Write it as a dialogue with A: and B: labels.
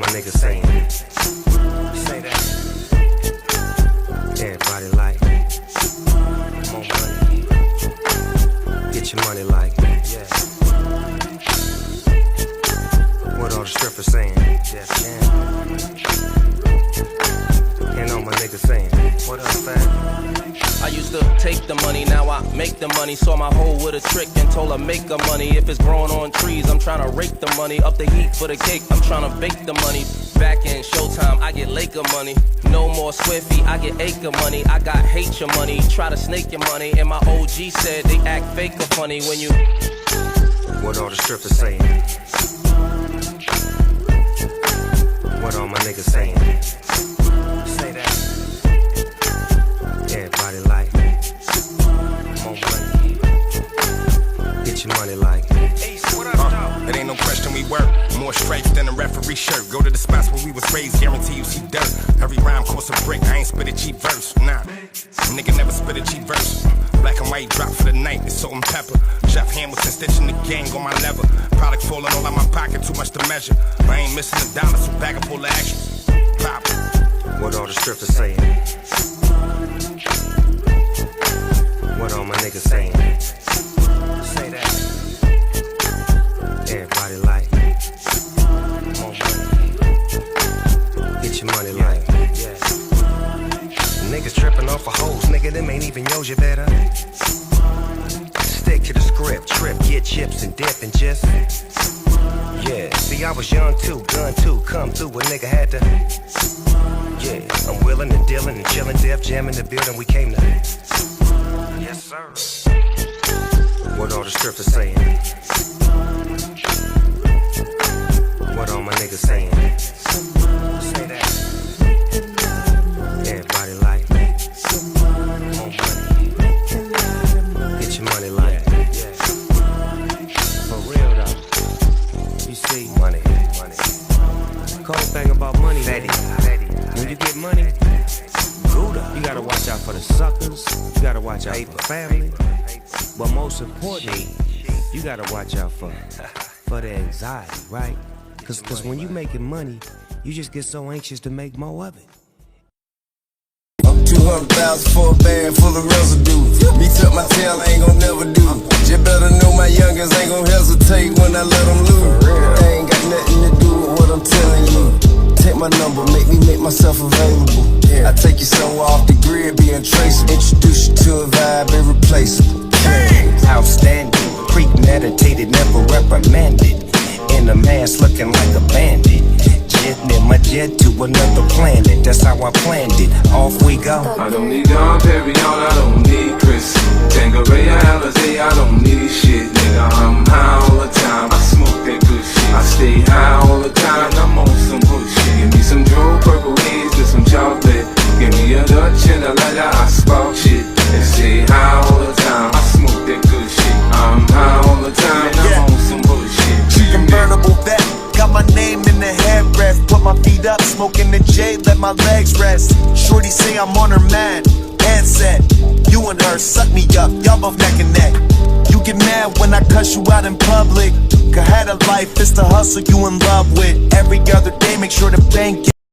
A: my niggas saying? Say that. Everybody like, more money. Get your money like, yeah. What all the strippers saying? Yes, man. And all my niggas saying, what up, fam?
B: I used to take the money, now I make the money. Saw my hoe with a trick and told her make her money. If it's growing on trees, I'm trying to rake the money. Up the heat for the cake, I'm trying to bake the money. Back in Showtime, I get Laker money. No more Swiffy, I get acre money. I got hate your money, try to snake your money. And my OG said they act fake or funny when you.
A: What all the strippers saying? What all my niggas saying? Say that. Everybody like, more money. Get your money like.
C: It ain't no question we work. More stripes than a referee shirt. Go to the spots where we was raised, guarantee you see dirt. Every rhyme costs a brick, I ain't spit a cheap verse. Nah, nigga never spit a cheap verse. Black and white drop for the night, it's salt and pepper. Jeff Hamilton stitching the gang on my lever. Product falling all out my pocket, too much to measure. I ain't missing a dollar, so bag up full of extras. Pop.
A: What all the strippers saying? What all my niggas saying? Say that. Everybody like, more money. Get your money like, yeah. Niggas tripping off of hoes, nigga, them ain't even yours, you better stick to the script, trip, get chips and dip and just, yeah. See, I was young too, gun too, come through, a nigga had to, yeah. I'm willing and dealing and chilling, Def Jam in the building, we came to, yes sir. What all the strippers saying? What all my niggas saying? Say that. Everybody like, more money. Get your money like, yeah. For real though. You see, money. Cold thing about money, Betty. When you get money, Gouda, you gotta watch out for the suckers. You gotta watch out for family. But most importantly, you gotta watch out for the anxiety, right? Cause when you making money, you just get so anxious to make more of it.
D: 200,000 for a bag full of residue. Me tuck my tail, I ain't gon' never do. Just better know my youngins ain't gon' hesitate when I let them loose. They ain't got nothing to do with what I'm telling you. Take my number, make me make myself available. I take you somewhere off the grid, be untraceable. Introduce you to a vibe irreplaceable. Outstanding, premeditated, never reprimanded. In a mask looking like a bandit. Jetting my jet to another planet. That's how I planned it. Off we go.
E: I don't need Dom Perignon, I don't need Chris. Tanqueray, Alizé, I don't need shit, nigga. I'm high all the time. I smoke that good shit. I stay high all the time. I'm on some bullshit. Give me some Joe Purple Haze to some chocolate. Give me a Dutch and a lighter. I spark shit and stay high all the time. I smoke that good shit. I'm high all the time. I'm on some bullshit.
F: Convertible back, got my name in the headrest. Put my feet up, smoking the J, let my legs rest. Shorty say I'm on her man, handset. You and her suck me up, y'all both neck and neck. You get mad when I cuss you out in public. Cause had a life, it's the hustle you in love with. Every other day, make sure the bank